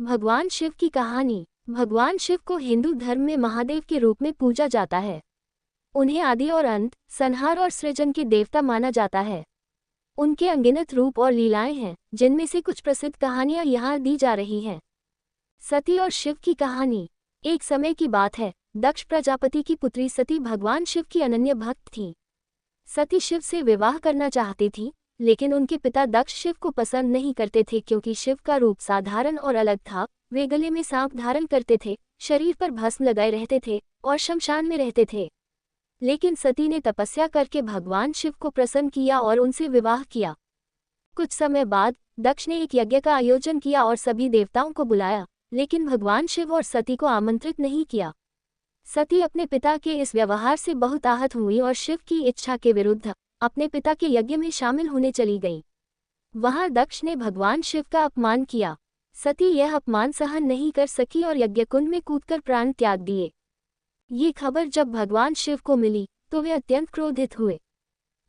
भगवान शिव की कहानी। भगवान शिव को हिंदू धर्म में महादेव के रूप में पूजा जाता है। उन्हें आदि और अंत, संहार और सृजन के देवता माना जाता है। उनके अनगिनत रूप और लीलाएं हैं, जिनमें से कुछ प्रसिद्ध कहानियां यहाँ दी जा रही हैं। सती और शिव की कहानी। एक समय की बात है, दक्ष प्रजापति की पुत्री सती भगवान शिव की अनन्य भक्त थी। सती शिव से विवाह करना चाहती थी, लेकिन उनके पिता दक्ष शिव को पसंद नहीं करते थे क्योंकि शिव का रूप साधारण और अलग था। वे गले में सांप धारण करते थे, शरीर पर भस्म लगाए रहते थे और शमशान में रहते थे। लेकिन सती ने तपस्या करके भगवान शिव को प्रसन्न किया और उनसे विवाह किया। कुछ समय बाद दक्ष ने एक यज्ञ का आयोजन किया और सभी देवताओं को बुलाया, लेकिन भगवान शिव और सती को आमंत्रित नहीं किया। सती अपने पिता के इस व्यवहार से बहुत आहत हुई और शिव की इच्छा के विरुद्ध अपने पिता के यज्ञ में शामिल होने चली गई। वहां दक्ष ने भगवान शिव का अपमान किया। सती यह अपमान सहन नहीं कर सकी और यज्ञकुंड में कूदकर प्राण त्याग दिए। ये खबर जब भगवान शिव को मिली तो वे अत्यंत क्रोधित हुए।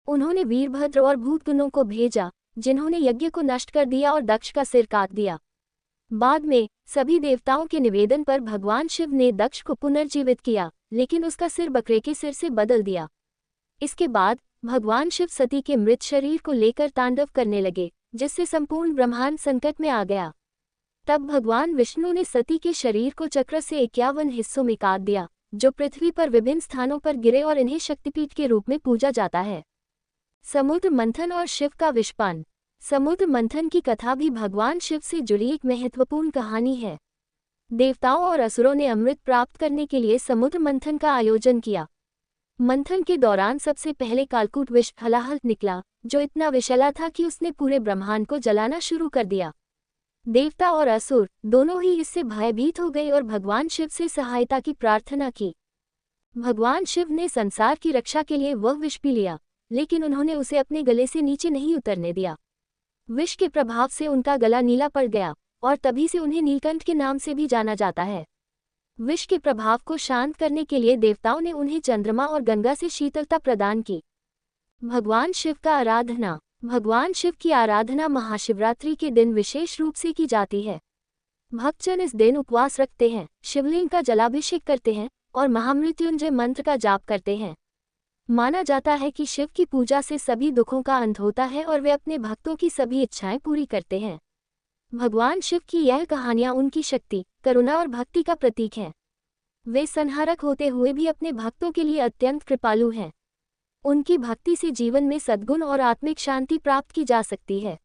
उन्होंने वीरभद्र और भूतगणों को भेजा, जिन्होंने यज्ञ को नष्ट कर दिया और दक्ष का सिर काट दिया। बाद में सभी देवताओं के निवेदन पर भगवान शिव ने दक्ष को पुनर्जीवित किया, लेकिन उसका सिर बकरे के सिर से बदल दिया। इसके बाद भगवान शिव सती के मृत शरीर को लेकर तांडव करने लगे, जिससे संपूर्ण ब्रह्मांड संकट में आ गया। तब भगवान विष्णु ने सती के शरीर को चक्र से 51 हिस्सों में काट दिया, जो पृथ्वी पर विभिन्न स्थानों पर गिरे और इन्हें शक्तिपीठ के रूप में पूजा जाता है। समुद्र मंथन और शिव का विषपान। समुद्र मंथन की कथा भी भगवान शिव से जुड़ी एक महत्वपूर्ण कहानी है। देवताओं और असुरों ने अमृत प्राप्त करने के लिए समुद्र मंथन का आयोजन किया। मंथन के दौरान सबसे पहले कालकूट विष हलाहल निकला, जो इतना विषैला था कि उसने पूरे ब्रह्मांड को जलाना शुरू कर दिया। देवता और असुर दोनों ही इससे भयभीत हो गए और भगवान शिव से सहायता की प्रार्थना की। भगवान शिव ने संसार की रक्षा के लिए वह विष पी लिया, लेकिन उन्होंने उसे अपने गले से नीचे नहीं उतरने दिया। विष के प्रभाव से उनका गला नीला पड़ गया और तभी से उन्हें नीलकंठ के नाम से भी जाना जाता है। विष के प्रभाव को शांत करने के लिए देवताओं ने उन्हें चंद्रमा और गंगा से शीतलता प्रदान की। भगवान शिव का आराधना। भगवान शिव की आराधना महाशिवरात्रि के दिन विशेष रूप से की जाती है। भक्तजन इस दिन उपवास रखते हैं, शिवलिंग का जलाभिषेक करते हैं और महामृत्युंजय मंत्र का जाप करते हैं। माना जाता है कि शिव की पूजा से सभी दुखों का अंत होता है और वे अपने भक्तों की सभी इच्छाएं पूरी करते हैं। भगवान शिव की यह कहानियां उनकी शक्ति, करुणा और भक्ति का प्रतीक हैं। वे संहारक होते हुए भी अपने भक्तों के लिए अत्यंत कृपालु हैं। उनकी भक्ति से जीवन में सद्गुण और आत्मिक शांति प्राप्त की जा सकती है।